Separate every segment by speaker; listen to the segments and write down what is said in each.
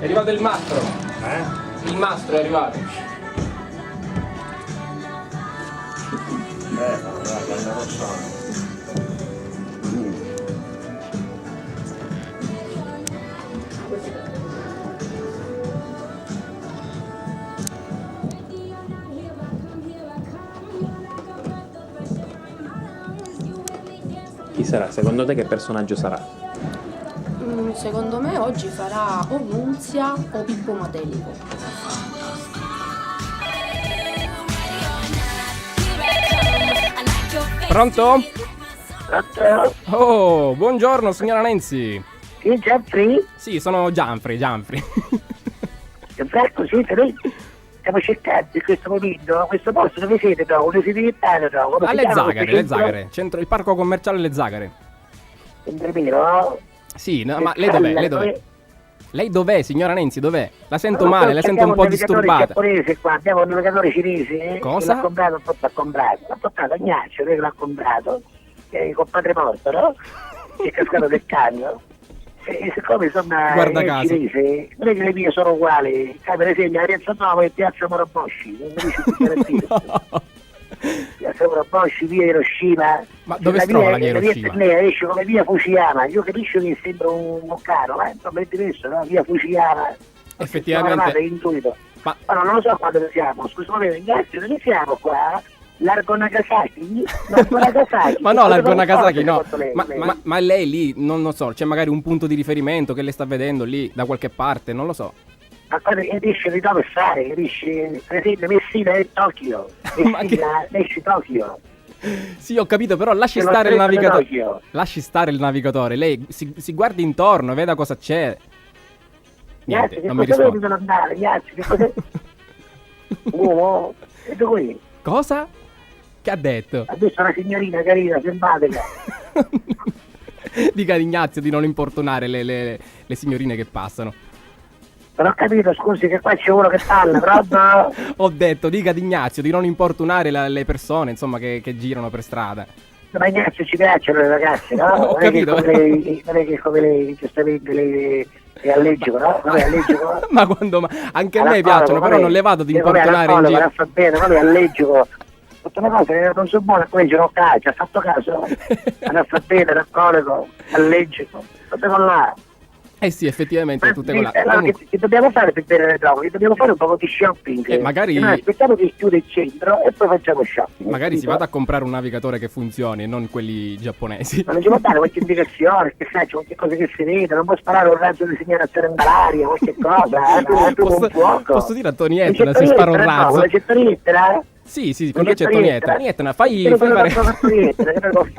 Speaker 1: È arrivato il mastro. Il mastro è arrivato.
Speaker 2: Guarda, non so.
Speaker 3: Chi sarà? Secondo te che personaggio sarà?
Speaker 4: Secondo me oggi farà o Nunzia o Pippo Matelico.
Speaker 1: Pronto?
Speaker 2: Pronto?
Speaker 1: Oh, buongiorno signora Nancy.
Speaker 2: Sì, Gianfri?
Speaker 1: Sì, sono Gianfri.
Speaker 2: Gianfranco, sì, noi stiamo cercando in questo momento, questo posto dove siete, no? Dove siete diventati, no? Come si
Speaker 1: Alle
Speaker 2: chiama
Speaker 1: Zagare,
Speaker 2: questo
Speaker 1: le Zagare. Centro, il parco commerciale Le Zagare.
Speaker 2: centro? Vero?
Speaker 1: Sì, no, ma lei dov'è? Lei dov'è, signora Nancy, dov'è? La sento male, la sento
Speaker 2: Abbiamo
Speaker 1: un po'
Speaker 2: navigatore
Speaker 1: disturbata.
Speaker 2: giapponese qua, abbiamo un navigatore cinese.
Speaker 1: Cosa?
Speaker 2: L'ha comprato, l'ha comprato Ignazio, lei l'ha comprato, che è il compadre morto, no? Che è cascato del cagno. E siccome insomma
Speaker 1: Guarda
Speaker 2: è
Speaker 1: caso.
Speaker 2: cinese, non è che le mie sono uguali. Per esempio la Piazza Nuova e Piazza Morobosci, non mi dice che
Speaker 1: No.
Speaker 2: Piazza Morobosci, via Hiroshima.
Speaker 1: Ma dove si trova la via Hiroshima?
Speaker 2: La via esce come via Fujiyama, io capisco che sembra un caro, ma insomma è diverso, no? Via Fujiyama.
Speaker 1: Effettivamente.
Speaker 2: Intuito.
Speaker 1: Ma
Speaker 2: Ma non lo so qua dove siamo, scusate, grazie, dove siamo qua? Largo Nagasaki? Largo Nagasaki?
Speaker 1: Ma no, Largo
Speaker 2: Cosa
Speaker 1: Nagasaki no.
Speaker 2: lei?
Speaker 1: Ma lei lì, non lo so, c'è magari un punto di riferimento che lei sta vedendo lì da qualche parte, non lo so.
Speaker 2: Ma quando capisce di dove stare, capisce? Per esempio Messina è Tokyo,
Speaker 1: Ma
Speaker 2: Messina esce Tokyo.
Speaker 1: Sì, ho capito, però lasci
Speaker 2: C'è lo
Speaker 1: stare il
Speaker 2: stretto di
Speaker 1: navigatore.
Speaker 2: Tokyo.
Speaker 1: Lasci stare il navigatore, lei si guardi intorno, veda cosa c'è. Niente,
Speaker 2: Grazie, che
Speaker 1: non mi
Speaker 2: cosa
Speaker 1: risponde.
Speaker 2: devono andare? Grazie, che cosa... e tu qui?
Speaker 1: Cosa? Che ha detto?
Speaker 2: Ha visto una signorina carina, simpatica.
Speaker 1: Dica ad Ignazio di non importunare le signorine che passano.
Speaker 2: Non ho capito, scusi, che qua c'è uno che parla, pronto?
Speaker 1: Ho detto, dica ad Ignazio di non importunare le persone, insomma, che girano per strada.
Speaker 2: Ma Ignazio ci piacciono le ragazze, no?
Speaker 1: Ho capito.
Speaker 2: Non è che come lei, giustamente, lei è allergico, no? Non è allergico?
Speaker 1: Ma quando anche a me piacciono, però non le vado ad importunare in giro.
Speaker 2: Ma fa bene, ma lui è allergico. Tutte le cose che non sono buone, poi ce l'ho calcio, ha fatto caso? Non fa bene, alcolico, allergico, tutte con là.
Speaker 1: Eh sì, effettivamente, tutte con là.
Speaker 2: Allora, che dobbiamo fare per bere le droghe? Dobbiamo fare un po' di shopping.
Speaker 1: magari-
Speaker 2: Noi aspettiamo che chiude il centro e poi facciamo shopping.
Speaker 1: Magari si
Speaker 2: capito?
Speaker 1: vada a comprare un navigatore che funzioni e non quelli giapponesi.
Speaker 2: Ma non ci può dare qualche indicazione, che sai, c'è qualche cosa che si vede, non può sparare un razzo di segnalazione in malaria, qualche cosa,
Speaker 1: Posso dire a Tonietta se spara un razzo?
Speaker 2: La cettonietta,
Speaker 1: Sì, con la Tonietta. Tonietta, fai
Speaker 2: fare...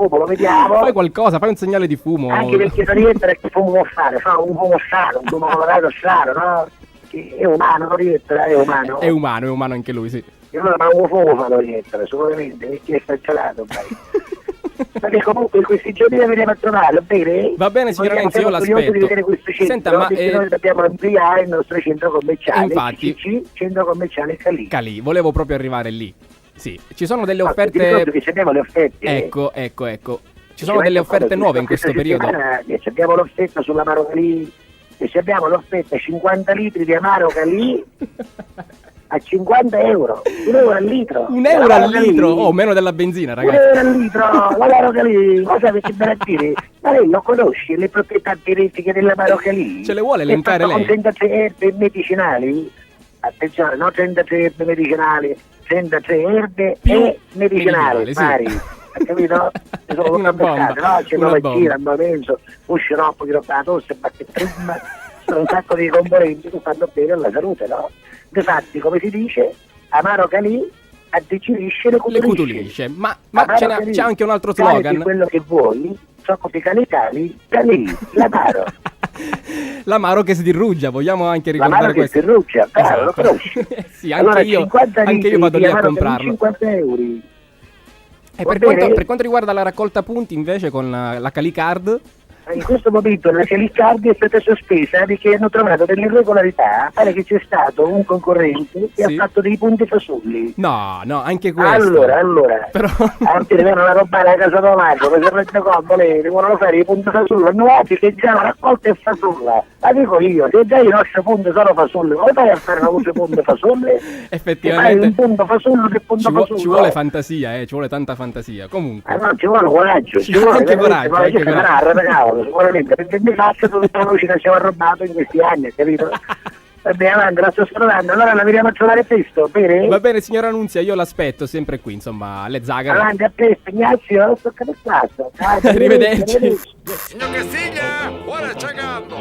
Speaker 2: lo vediamo.
Speaker 1: fai qualcosa, fai un segnale di fumo.
Speaker 2: Anche perché Tonietta che fumo può fare? Fa un fumo strano, un fumo colorato strano, no? Che è umano, Tonietta, è umano.
Speaker 1: È umano anche lui, sì.
Speaker 2: E allora ma un fumo fa Tonietta, sicuramente, perché è stagionato, perché comunque in questi giorni la veniamo a trovare, va bene?
Speaker 1: Va bene, signora Renzi, io l'aspetto.
Speaker 2: Di vedere questo centro,
Speaker 1: Senta, ma
Speaker 2: perché noi dobbiamo ampliare il nostro centro commerciale,
Speaker 1: infatti,
Speaker 2: CCC, centro commerciale Calì.
Speaker 1: Calì, volevo proprio arrivare lì. Sì, ci sono delle
Speaker 2: Ti
Speaker 1: offerte.
Speaker 2: ricordo che abbiamo le offerte.
Speaker 1: Ecco. Ci sono delle offerte nuove in questo periodo.
Speaker 2: Abbiamo l'offerta sull'amaro Calì, e abbiamo l'offerta 50 litri di amaro Calì a 50 euro, €1 al litro.
Speaker 1: €1 al litro? Oh, meno della benzina, ragazzi.
Speaker 2: €1 al litro, l'amaro Calì, cosa avete per dire? Ma lei lo conosce le proprietà genetiche dell'amaro Calì?
Speaker 1: Ce le vuole elencare
Speaker 2: È fatto
Speaker 1: lei?
Speaker 2: con 33 erbe medicinali? Attenzione, non 33 erbe medicinali, 33 erbe
Speaker 1: Più
Speaker 2: e medicinali,
Speaker 1: medicinali,
Speaker 2: pari. Hai capito? Sono
Speaker 1: Una bomba,
Speaker 2: no? C'è
Speaker 1: una
Speaker 2: una
Speaker 1: bomba.
Speaker 2: vaccina, hanno penso, un sciroppo di roba tosse, batte prima, sono un sacco di componenti che fanno bene alla salute, no? Infatti, come si dice, amaro Calì addicilisce le
Speaker 1: Le
Speaker 2: cutulisce.
Speaker 1: cutulisce. Ma c'è anche un altro slogan.
Speaker 2: Quello che vuoi, so come Calì, l'amaro.
Speaker 1: L'amaro che si dirruggia, vogliamo anche
Speaker 2: L'amaro
Speaker 1: ricordare
Speaker 2: che
Speaker 1: questo.
Speaker 2: si ruccia,
Speaker 1: Esatto.
Speaker 2: lo conosci.
Speaker 1: Sì, anche
Speaker 2: Allora,
Speaker 1: io
Speaker 2: 50
Speaker 1: vado lì a
Speaker 2: amaro Calì,
Speaker 1: comprarlo.
Speaker 2: 50 euro.
Speaker 1: E
Speaker 2: Va
Speaker 1: per
Speaker 2: bene?
Speaker 1: quanto riguarda la raccolta punti invece con la Cali Card,
Speaker 2: In questo momento la Liccardi è stata sospesa perché hanno trovato delle irregolarità. Pare che c'è stato un concorrente che
Speaker 1: Sì.
Speaker 2: ha fatto dei punti fasulli.
Speaker 1: No, anche questo.
Speaker 2: Allora,
Speaker 1: Però...
Speaker 2: anche vengono a rubare a casa tua madre, per rende conto lei, devono fare i punti fasulli, nuovi che già raccolta e fasulla. Ma dico io, se già i nostri punti sono fasulli, come fai a fare una luce punti fasulli?
Speaker 1: Effettivamente
Speaker 2: Fai un punto fasullo che punto fasullo.
Speaker 1: ci vuole fantasia, ci vuole tanta fantasia. Comunque.
Speaker 2: No, ci vuole coraggio,
Speaker 1: Ci vuole anche coraggio, anche coraggio.
Speaker 2: Sicuramente, perché mi faccio tutta la luce che ci ho rubato in questi anni, capito? Va bene, avanti, la sto stradando, allora la vediamo a trovare presto, bene?
Speaker 1: Va bene, signora Annunzia, io l'aspetto sempre qui, insomma, alle Zagare.
Speaker 2: Avanti, a presto, Ignazio, sto capezzando.
Speaker 1: Arrivederci.
Speaker 5: Signor Castiglia, ora c'è campo.